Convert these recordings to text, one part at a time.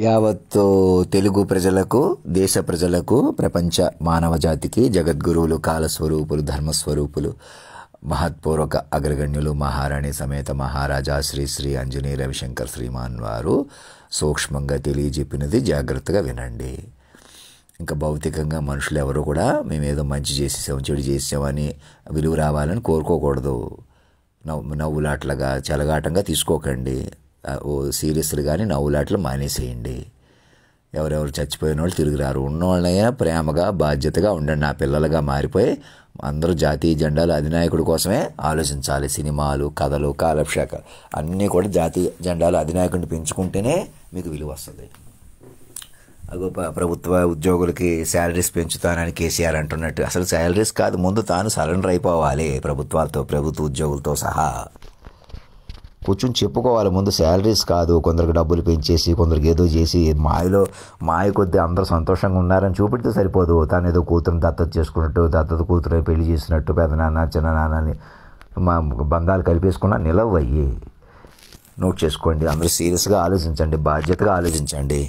యావత్తు తెలుగు ప్రజలకు, దేశ ప్రజలకు, ప్రపంచ మానవ జాతికి జగద్గురువులు, కాలస్వరూపులు, ధర్మస్వరూపులు, మహత్పూర్వక అగ్రగణ్యులు, మహారాణి సమేత మహారాజా శ్రీ శ్రీ ఆంజనేయ రవిశంకర్ శ్రీమాన్ వారు సూక్ష్మంగా తెలియజెప్పినది జాగ్రత్తగా వినండి. ఇంకా భౌతికంగా మనుషులు ఎవరు కూడా మేమేదో మంచి చేసేసాం, చెడు చేసామని విలువ రావాలని కోరుకోకూడదు. నవ్వులాట్లుగా చెలగాటంగా తీసుకోకండి. సీరియస్లు కానీ నవ్వులాట్లు మానేసేయండి. ఎవరెవరు చచ్చిపోయిన వాళ్ళు తిరిగి రారు. ఉన్నవాళ్ళైనా ప్రేమగా బాధ్యతగా ఉండండి. నా పిల్లలుగా మారిపోయి అందరూ జాతీయ జెండాలు అధినాయకుడి కోసమే ఆలోచించాలి. సినిమాలు, కథలు, కాలక్షేక అన్నీ కూడా జాతీయ జెండాలు అధినాయకుడిని పెంచుకుంటేనే మీకు విలువ వస్తుంది. అగో ప్రభుత్వ ఉద్యోగులకి శాలరీస్ పెంచుతానని కేసీఆర్ అంటున్నట్టు అసలు శాలరీస్ కాదు, ముందు తాను సరెండర్ అయిపోవాలి. ప్రభుత్వ ఉద్యోగులతో సహా కూర్చొని చెప్పుకోవాలి. ముందు శాలరీస్ కాదు, కొందరికి డబ్బులు పెంచేసి కొందరికి ఏదో చేసి మాయ కొద్దీ అందరూ సంతోషంగా ఉన్నారని చూపెడితే సరిపోదు. తాను ఏదో కూతురుని దత్తత చేసుకున్నట్టు, దత్తత కూతురు పెళ్లి చేసినట్టు, పెదనాన్న చిన్ననాన్నని మా బంధాలు కలిపేసుకున్నా నిలవయ్యి. నోట్ చేసుకోండి. అందరూ సీరియస్గా ఆలోచించండి, బాధ్యతగా ఆలోచించండి.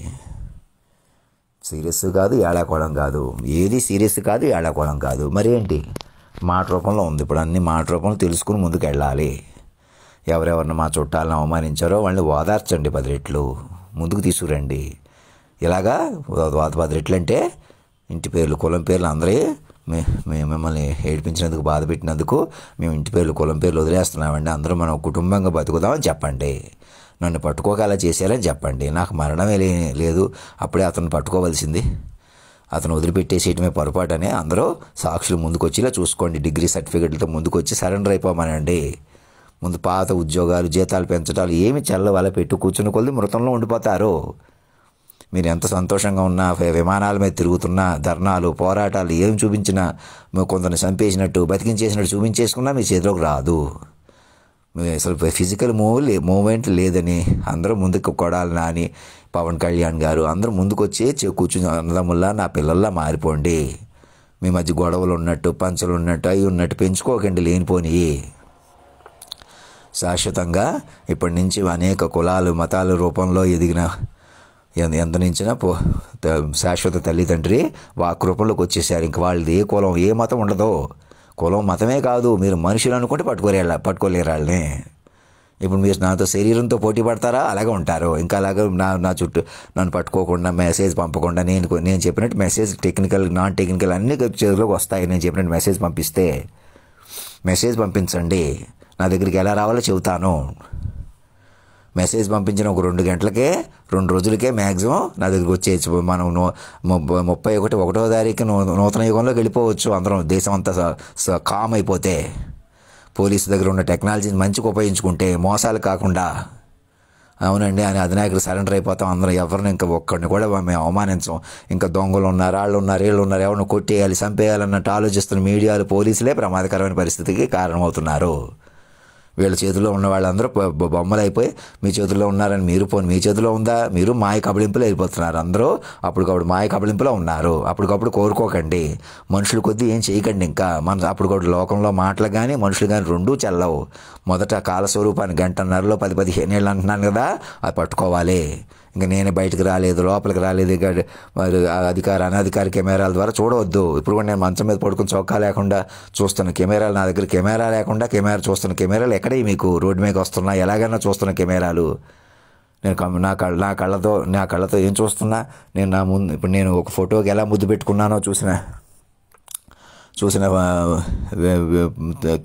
సీరియస్ కాదు, ఏడాకోళం కాదు, ఏది సీరియస్ కాదు, ఏడాకోళం కాదు. మరి ఏంటి, మాట రూపంలో ఉంది. ఇప్పుడు అన్ని మాట రూపంలో తెలుసుకుని ముందుకు వెళ్ళాలి. ఎవరెవరిని మా చుట్టాలను అవమానించారో వాళ్ళని ఓదార్చండి, 10 రెట్లు ముందుకు తీసుకురండి. ఇలాగా 10 రెట్లు అంటే ఇంటి పేర్లు, కులం పేర్లు అందరి మిమ్మల్ని ఏడిపించినందుకు, బాధ పెట్టినందుకు మేము ఇంటి పేర్లు, కులం పేర్లు వదిలేస్తున్నామండి. అందరూ మనం కుటుంబంగా బతుకుదామని చెప్పండి. నన్ను పట్టుకోక అలా చేసేయాలని చెప్పండి. నాకు మరణమే లేదు, అప్పుడే అతను పట్టుకోవాల్సింది. అతను వదిలిపెట్టేసేయటమే పొరపాటు అని అందరూ సాక్షులు ముందుకు వచ్చేలా చూసుకోండి. డిగ్రీ సర్టిఫికెట్లతో ముందుకు వచ్చి సరెండర్ అయిపోమనండి. ముందు పాత ఉద్యోగాలు, జీతాలు పెంచడాలు ఏమి చల్లవల పెట్టు కూర్చుని కొద్ది మృతంలో ఉండిపోతారు. మీరు ఎంత సంతోషంగా ఉన్నా, విమానాల మీద తిరుగుతున్నా, ధర్నాలు, పోరాటాలు ఏం చూపించినా, కొందరిని చంపేసినట్టు, బతికించేసినట్టు చూపించేసుకున్నా మీ చేతిలోకి రాదు. అసలు ఫిజికల్ మూవ్మెంట్ లేదని అందరూ ముందుకు కొడాలి. నాని, పవన్ కళ్యాణ్ గారు అందరూ ముందుకు వచ్చి కూర్చుని అన్నదమ్ముల్లా, నా పిల్లల్లా మారిపోండి. మీ మధ్య గొడవలు ఉన్నట్టు, పంచలు ఉన్నట్టు, అవి ఉన్నట్టు పెంచుకోకండి లేనిపోని. శాశ్వతంగా ఇప్పటి నుంచి అనేక కులాలు, మతాల రూపంలో ఎదిగిన ఎంత నుంచినా శాశ్వత తల్లిదండ్రి వాక్ రూపంలోకి వచ్చేసారు. ఇంక వాళ్ళది ఏ కులం, ఏ మతం ఉండదు. కులం మతమే కాదు, మీరు మనుషులు అనుకుంటే పట్టుకోలేరు వాళ్ళని. ఇప్పుడు మీరు నాతో శరీరంతో పోటీ పడతారా, అలాగే ఉంటారు. ఇంకా అలాగే నా చుట్టూ నన్ను పట్టుకోకుండా, మెసేజ్ పంపకుండా, నేను చెప్పినట్టు మెసేజ్ టెక్నికల్, నాన్ టెక్నికల్ అన్ని చేతిలోకి వస్తాయి. నేను చెప్పినట్టు మెసేజ్ పంపిస్తే మెసేజ్ పంపించండి. నా దగ్గరికి ఎలా రావాలో చెబుతాను. మెసేజ్ పంపించిన ఒక 2 గంటలకే, 2 రోజులకే మ్యాక్సిమం నా దగ్గరికి వచ్చేయచ్చు. మనం 31వ తారీఖు నూతన యుగంలోకి వెళ్ళిపోవచ్చు. అందరం దేశం అంతా కామ్ అయిపోతే, పోలీసు దగ్గర ఉన్న టెక్నాలజీని మంచిగా ఉపయోగించుకుంటే, మోసాలు కాకుండా. అవునండి అని అధినాయకుడు సరెండర్ అయిపోతాం అందరం. ఎవరిని ఇంకా ఒక్కడిని కూడా మేము అవమానించాం. ఇంకా దొంగలు ఉన్నారు, వాళ్ళు ఉన్నారు, వీళ్ళు ఉన్నారు, ఎవరిని కొట్టేయాలి, చంపేయాలన్నట్టు ఆలోచిస్తున్న మీడియాలు, పోలీసులే ప్రమాదకరమైన పరిస్థితికి కారణమవుతున్నారు. వీళ్ళ చేతిలో ఉన్న వాళ్ళందరూ బొమ్మలు అయిపోయి మీ చేతుల్లో ఉన్నారని మీ చేతిలో ఉందా, మీరు మాయ కబళింపులు అయిపోతున్నారు. అందరూ అప్పటికప్పుడు మాయ కబళింపులో ఉన్నారు. అప్పటికప్పుడు కోరుకోకండి. మనుషుల కొద్దీ ఏం చేయకండి. ఇంకా అప్పటికప్పుడు లోకంలో మాటలు కానీ మనుషులు కానీ రెండూ చెల్లవు. మొదట కాలస్వరూపాన్ని 1.5 10, 15 ఏళ్ళు అంటున్నాను కదా, అది పట్టుకోవాలి. ఇంకా నేను బయటకు రాలేదు, లోపలికి రాలేదు, ఇక అనధికార కెమెరాల ద్వారా చూడవద్దు. ఇప్పుడు కూడా నేను మంచం మీద పడుకుని చొక్కా లేకుండా చూస్తున్న కెమెరాలు, నా దగ్గర కెమెరా లేకుండా చూస్తున్న కెమెరాలు ఎక్కడే మీకు రోడ్డు మీద వస్తున్నా, ఎలాగైనా చూస్తున్న కెమెరాలు. నేను నా కళ్ళతో ఏం చూస్తున్నా, నేను నా ముందు ఇప్పుడు నేను ఒక ఫోటోకి ఎలా ముద్దు పెట్టుకున్నానో చూసిన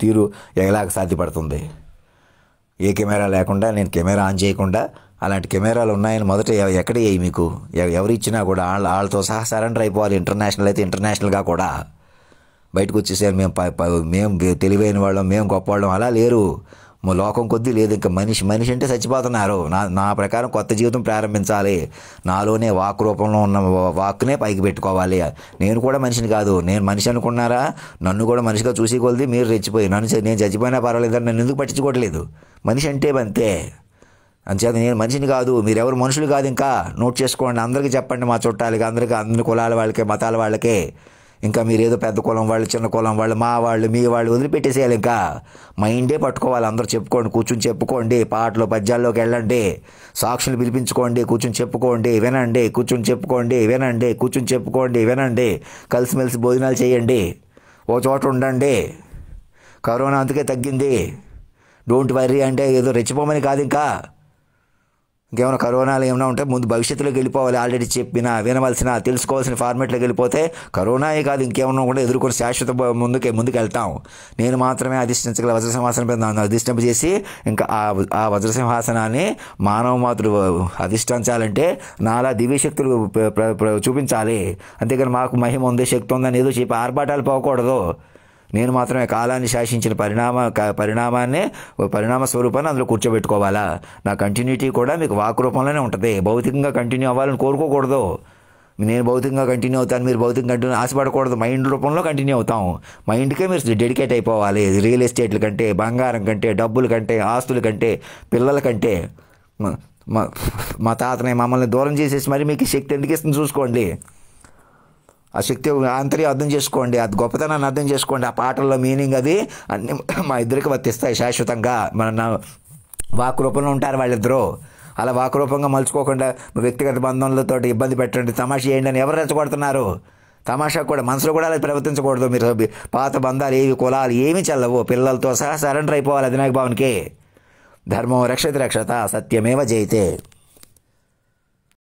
తీరు ఎలాగ సాధ్యపడుతుంది. ఏ కెమెరా లేకుండా, నేను కెమెరా ఆన్ చేయకుండా అలాంటి కెమెరాలు ఉన్నాయని మొదట ఎక్కడ మీకు ఎవరు ఇచ్చినా కూడా వాళ్ళతో సహా సరెండర్ అయిపోవాలి. ఇంటర్నేషనల్ అయితే ఇంటర్నేషనల్గా కూడా బయటకు వచ్చేసారు. మేము తెలివైన వాళ్ళం, మేము గొప్ప వాళ్ళం అలా లేరు. లోకం కొద్దీ లేదు. ఇంకా మనిషి అంటే చచ్చిపోతున్నారు. నా ప్రకారం కొత్త జీవితం ప్రారంభించాలి. నాలోనే వాక్ రూపంలో ఉన్న వాక్నే పైకి పెట్టుకోవాలి. నేను కూడా మనిషిని కాదు, నేను మనిషి అనుకున్నారా, నన్ను కూడా మనిషిగా చూసి కొలిది మీరు రెచ్చిపోయి నేను చచ్చిపోయినా పర్వాలేదని నన్ను ఎందుకు పట్టించుకోవట్లేదు. మనిషి అంటే అంతే. అంచేత నేను మనిషిని కాదు, మీరెవరు మనుషులు కాదు. ఇంకా నోట్ చేసుకోండి. అందరికీ చెప్పండి, మా చుట్టాలకి, అందరికీ, అన్ని కులాల వాళ్ళకే, మతాల వాళ్ళకే ఇంకా మీరు ఏదో పెద్ద కులం వాళ్ళు, చిన్న కులం వాళ్ళు, మా వాళ్ళు, మీ వాళ్ళు వదిలిపెట్టేసేయాలి. ఇంకా మైండే పట్టుకోవాలి. అందరూ చెప్పుకోండి, కూర్చుని చెప్పుకోండి, పాటలు పద్యాల్లోకి వెళ్ళండి, సాక్షులు పిలిపించుకోండి, కూర్చుని చెప్పుకోండి, వినండి, కూర్చుని చెప్పుకోండి, వినండి, కూర్చుని చెప్పుకోండి, వినండి, కలిసిమెలిసి భోజనాలు చేయండి, ఓ చోట ఉండండి. కరోనా అందుకే తగ్గింది. డోంట్ వర్రీ అంటే ఏదో రెచ్చిపోమని కాదు. ఇంకేమైనా కరోనాలు ఏమైనా ఉంటే ముందు భవిష్యత్తులోకి వెళ్ళిపోవాలి. ఆల్రెడీ చెప్పిన, వినవలసిన, తెలుసుకోవాల్సిన ఫార్మేట్లోకి వెళ్ళిపోతే కరోనాయే కాదు ఇంకేమన్నా కూడా ఎదుర్కొని శాశ్వత ముందుకు వెళ్తాం. నేను మాత్రమే అధిష్ఠించగల వజ్రసింహాసనం మీద నన్ను అధిష్ఠింపజేసి ఇంకా ఆ వజ్రసింహాసనాన్ని మానవ మాతృ అధిష్ఠించాలంటే నాలా దివ్యశక్తులు చూపించాలి. అంతేకాని మాకు మహిమ ఉంది, శక్తి ఉందని ఏదో చెప్పి ఆర్భాటాలు పోకూడదు. నేను మాత్రమే కాలాన్ని శాసించిన పరిణామ స్వరూపాన్ని అందులో కూర్చోబెట్టుకోవాలా. నా కంటిన్యూటీ కూడా మీకు వాక్ రూపంలోనే ఉంటుంది. భౌతికంగా కంటిన్యూ అవ్వాలని కోరుకోకూడదు. నేను భౌతికంగా కంటిన్యూ అవుతాను, మీరు భౌతికంగా కంటిన్యూ ఆశపడకూడదు. మైండ్ రూపంలో కంటిన్యూ అవుతాం. మైండ్కే మీరు డెడికేట్ అయిపోవాలి. రియల్ ఎస్టేట్ల కంటే, బంగారం కంటే, డబ్బుల కంటే, ఆస్తుల కంటే, పిల్లల కంటే. మా తాతని మమ్మల్ని దూరం చేసేసి మరి మీకు శక్తి ఎందుకు ఇస్తుంది చూసుకోండి. ఆ శక్తి ఆంతర్యం అర్థం చేసుకోండి, అది గొప్పతనాన్ని అర్థం చేసుకోండి. ఆ పాటల్లో మీనింగ్ అది అన్ని మా ఇద్దరికి వర్తిస్తాయి శాశ్వతంగా. మన వాక్ రూపంలో ఉంటారు వాళ్ళిద్దరూ. అలా వాక్ రూపంగా మలుచుకోకుండా వ్యక్తిగత బంధంలతో ఇబ్బంది పెట్టండి, తమాషా చేయండి అని ఎవరు రెచ్చగొడుతున్నారు? తమాషా కూడా మనసులో కూడా అలా ప్రవర్తించకూడదు. మీరు పాత బంధాలు ఏవి, కులాలు ఏమీ చెల్లవు. పిల్లలతో సహా సరెండర్ అయిపోవాలి అధినాయక భవన్కి. ధర్మం రక్షతి రక్షత, సత్యమేవ జయతే.